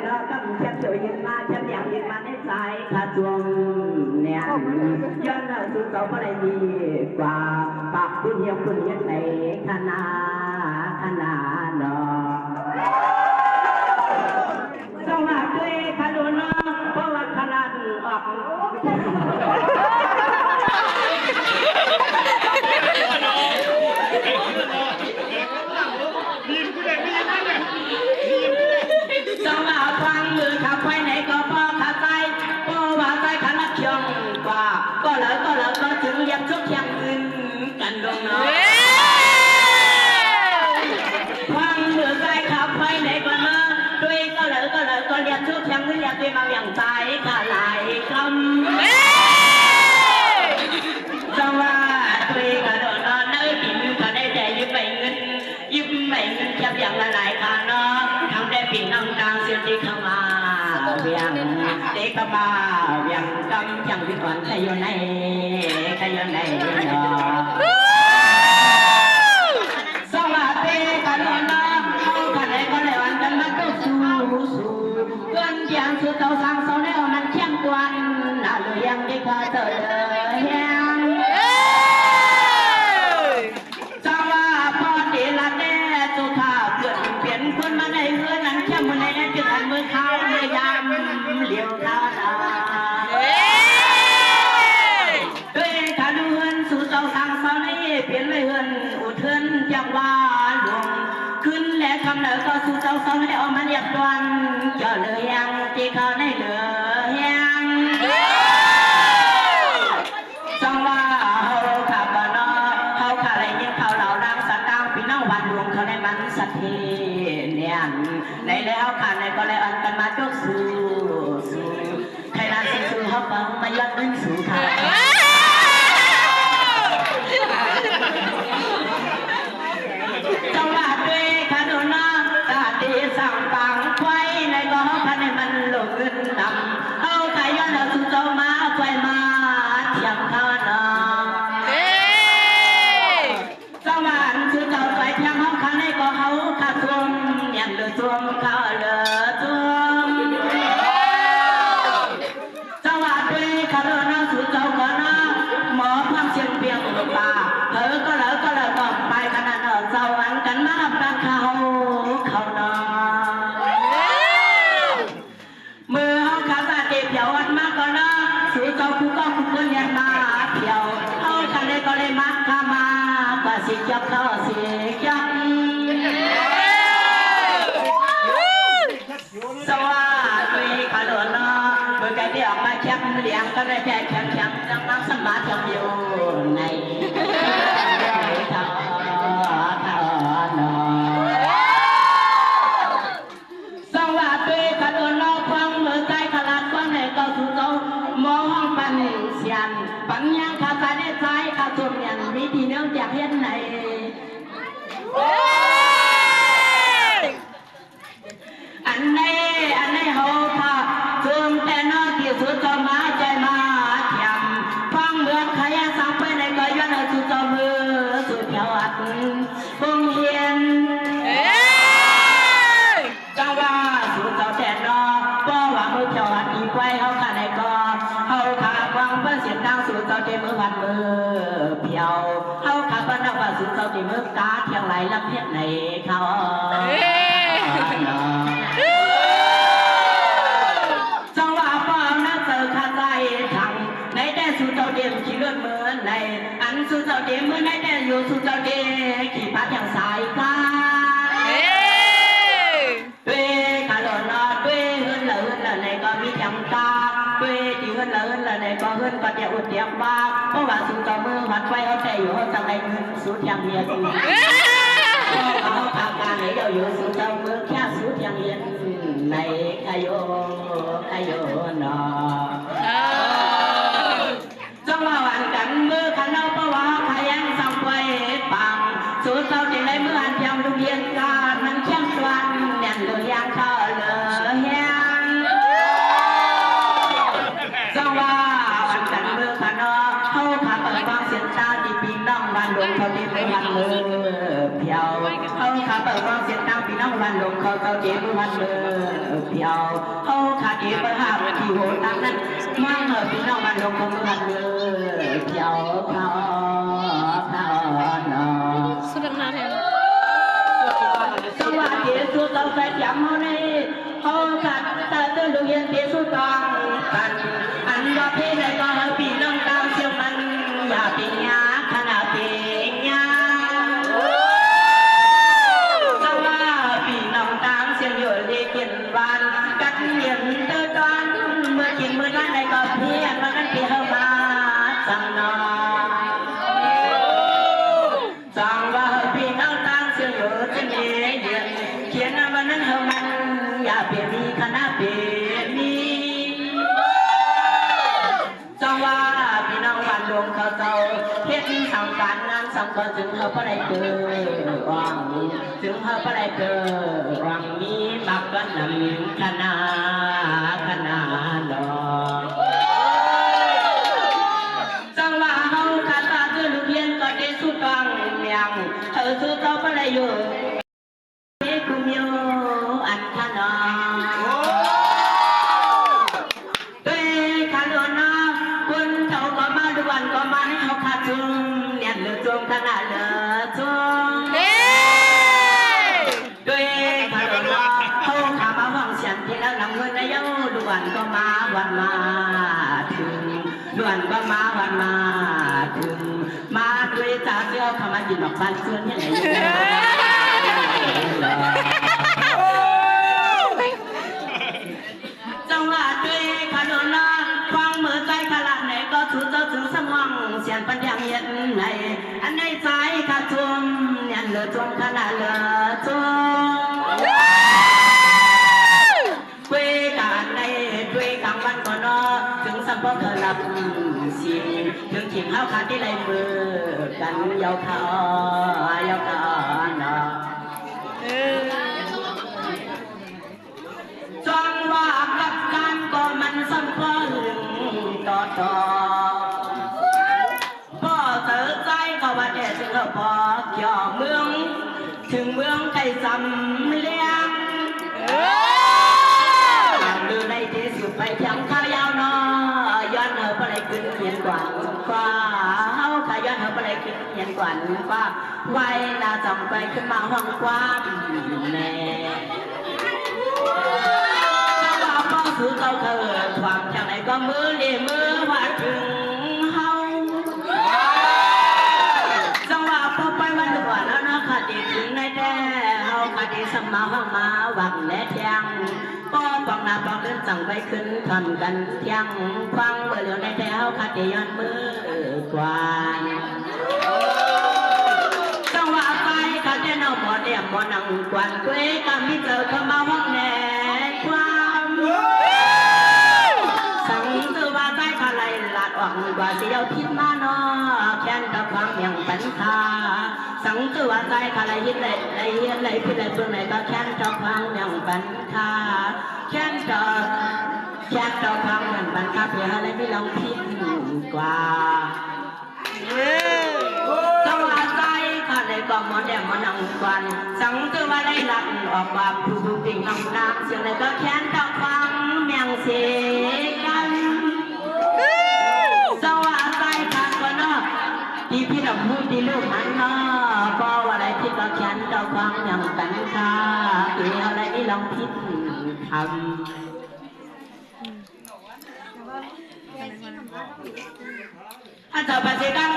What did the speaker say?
รอก็แค่เฉยยินมาฉันอยากยินมาในสายขาดจวงเนี่ยย้อนเราสู่เขาก็ได้ดีกว่าปากคุณเยี่ยมคุณยันในขนาดดอกสวัสดีค่ะดูน้องเพราะว่าขนาดออกสมาฟังมือขับไปไหนก็พอขับใจเพราะว่าใจขนาดเชียงกว่าก็แล้วก็ถึงยังชุกยังอื่นกันดงเนาะฟังมือใจขับไปไหนก็เนาะด้วยก็แล้วก็เรียกชุกยังอื่นอยากไปมาอย่างใจก็หลายคำสว่าด้วยก็โดนนอนเนื้อกินก็ได้ใจยืมไปเงินจับอย่างละหลายครั้งเนาะทำได้ปิ่นน้องตาเสียดีเข้ามาเวียงเด็กเข้ามาเวียงกำยังวิกวันใครอยู่ในเนาะสวัสดีกันน้องเข้ากันเลยก็เลยวันกันมาตู้สู้เพื่อนยังสู้เต่าสังเสาเนี่ยมันเที่ยงกวนน่าเลยยังได้ข้าเจอเฮียงจังว่าพอดีละเด้จุข้าเกิดเปลี่ยนคนมาในเฮือนนั้นเข้มมือในนั้นจึงหันมือเข้าเมื่อยามเหลียวตาด้วยขาดูเฮือนสู่เจ้าทางเสาในเปลี่ยนเลยเฮือนอุทเฮือนจังว่าหลวงขึ้นและคำเหนือก็สู่เจ้าเสาในออกมาเรียบด่วนเจ้าเลยยังที่เขาในเหลือยังจังว่าเขาขับนอเขาขาอะไรยิ่งเขาเหล่าดังสัตว์ดังพี่น้องวันดวงเขาในมันสัตย์เนี่ยในแล้วขาในก็เลยอันกันมาจกสู่ใครน่าสู่เขาฟังมายัดนึ่งสู่เขาจังหวะด้วยขาดูน้องตาดีสั่งปังไว้ในก็เขาพันในมันหลงเงินดำเขาขายย้อนเราสู่เจ้ามาไฟมาเทียมเขาเนาะสวรรค์สู่เจ้าไฟเทียมเขาขาในก็เขาขาดทวงอย่างเดือดทวงเขาเดือดทวงสวัสดีขาดูน้องสู่เจ้าก็น้องหมอพังเชียงเปียงตาเธอก็แล้วก็ไปขนาดเนาะสวรรค์กันมาดังเขาเนาะเมื่อเขาขาตาเจ็บเหี่ยววันมากก็นะสู่เจ้าผู้ก็ผู้คนยันมาเที่ยวเขาคันเลยก็เลยมักขามากว่าสิจับเขาสิจับสวัสดีค่ะหลวงนะเมื่อกี้ออกมาแคบเลี้ยงก็ได้แค่แข็งจังนั่งสมาธิอยู่ในสวัสดีค่ะหลวงน้องฟังเมื่อใจขลัดฟังในก็สู่เจ้ามองห้องปันเสียนปัญญาขาตาได้ใจขาส่วนยันวิธีเนื่องจากเห็นไหนอันนี้เขาค่ะเติมแต่นอที่สุดจะมาใจมาเทียมฟังเมื่อใครสั่งไปในก็ย้อนสู่เจ้ามือสู่เที่ยวอัดคงเฮียนจังว่าสู่เจ้าแต่นอก็ว่ามือเที่ยวอัดอีกไว้เขาขาในก็เขาขาฟังเพื่อเสียงดังสู่เจ้าเต็มมือวันมือเพียวเขาขาบ้านนอกว่าสู่เจ้าเต็มมือกาเที่ยงไหลลำเพียงในเขาจังหวะฟังนักเสือขาใจทังในแต่สู่เจ้าเดียมขี่เลือดเหมือนในอันสู่เจ้าเดียมเมื่อในแต่อยู่สู่เจ้าเดียขี่พัดอย่างสายฟ้าด้วยขาหล่นนอด้วยเฮือนละในก็มีจังตาด้วยที่เฮือนละในก็เฮือนก็จะอุดเดียมบ้าเพราะว่าสู่เจ้ามือหัดไว้เขาแต่อยู่เขาจังไรเงินสู่อย่างเดียวเขาทำการให้เราอยู่สู่เจ้ามือแค่สู่อย่างเดียวในขยโยนอจังว่าวันกันมือขันเอาเพราะว่าขยันสั่งไว้ปังสู่เจ้าที่ไรเมื่ออันเที่ยวดูเย็นการมันเชี่ยงชวนเนี่ยเลยยังเข้าเลยเฮียงจังว่าวันกันมือขันเอาเขาขับไปฟังเสียงตาที่ปีน้องวันดวงเขาที่ไม่วันมือเพียวเขาขับไปฟังเสียงตาปีน้องวัน วันลงเขาเจ้าเจ็บวันเดินเที่ยวเขาขาดเก็บประหารที่โหดทางนั้นมั่งพี่น้องวันลงเขาวันเดินเที่ยวเขานอสุดนาแทนสวัสดีสุดเราใส่ยำเขาในเขาขาดแต่ตื่นดูเย็นเตี้ยสุดตองกันอันว่าพี่ในก็ให้พี่น้องตามเชื่อมันอย่าเป็นยาขนาดเป็นยาสว่าพี่น้องตามเสียงอยู่ดีกินหวานกัดเย็นเตือนเมื่อกินมื้อนั้นในก็เพียนมากันพี่เข้ามาสั่งนอสั่งว่าพี่น้องตามเสียงอยู่จะมีเย็นเขียนวันนั้นเข้ามันอย่าเปลี่ยนมีคณะเปลี่ยนมีจังว่าพี่น้องวันลงเขาเจ้าเฮ็ดทำการงานสำคัญถึงเขาก็ได้เกิดวังถึงเขาก็ได้เกิดวังมีมักก็นำคณะดอกจังว่าเขาขาดตาคือลูกเรียนก็ได้สุดวังเมียงสุดเขาก็ได้อยู่คุมโยอันทนาด้วยขันโนาคนเขาก็มาดูวันก็มาให้เขาขาดจุ่มเนี่ยเหลือจงขนาดเหลือจงด้วยขันโนาเขาขามาห้องเสียงที่แล้วนำเงินในเย้าดูวันก็มาวันมาถึงดูวันก็มาวันมาถึงมาด้วยตาเสี้ยวเขามากินดอกบานเพื่อนยังไงจังหวะด้วยขนมน้ำฟังมือใจขลังไหนก็ถูกเจ้าถึงสมองเสียงปัญญาเย็นไหนอันในใจขาดจุ่มเนี่ยเหลือจงขนาดเหลือจงคุยกันในด้วยกลางวันก่อนนอถึงสัมพอเธอหลับสิ่งถึงขิงข้าวขาดที่ไหลมือกันยาวขาเนาะจังว่ากับการก็มันสัมพันธ์ต่อพ่อเจอใจเขาว่าแต่ถึงเขาพอเกี่ยวเมืองถึงเมืองไก่สำเลียงดูในที่สุดไปเที่ยงข้าวยาวน้อย้อนเขาไปเลยขึ้นเขียนกว่าฟ้าเขาขย้อนเขาไปเลยขึ้นเขียนกว่าฟ้าไว้นาจำไปขึ้นมาห้องความแน่คือเขาเกิดความจากไหนก็มือดีมือว่าถึงเฮาจังหวะพอไปวันหนึ่งวันแล้วนะคดีถึงในแท้เฮาคดีสมาห้องมาหวังและเที่ยงก็ฟังหน้าฟังเรื่องจังไปขึ้นทำกันเที่ยงฟังเมื่อเหลียวในแท้เฮาคดีย้อนมือกว่าจังหวะไปคดีนอกหมอเดียมหมอนังกวนเว้ยก็มีเจอเข้ามาห้องแน่ความสังตัวว่าใจขลายหลาดอ่อนกว่าเสียวพิษมาเนาะแค้นกับความยังปัญหาสังตัวว่าใจขลายยินเลยพิษเลยเพื่อนไหนก็แค้นกับความยังปัญหาแค้นกับความยังปัญหาเพื่ออะไรไม่ลองพิษกว่าจังหวะใจขลายก็หมดแดงมันนังควันสังตัวว่าได้หลัดออกว่าผู้ปิ่งน้ำน้ำเสียงไหนก็แค้นกับความยังเสียกันสวัสดีค่ะก่อนเนาะที่พี่ดำพูดที่ลูกมันเนาะพออะไรที่ก็แค้นกับความยังกันค่ะคืออะไรนี่ลองพิจทำอาจจะปฏิบัติ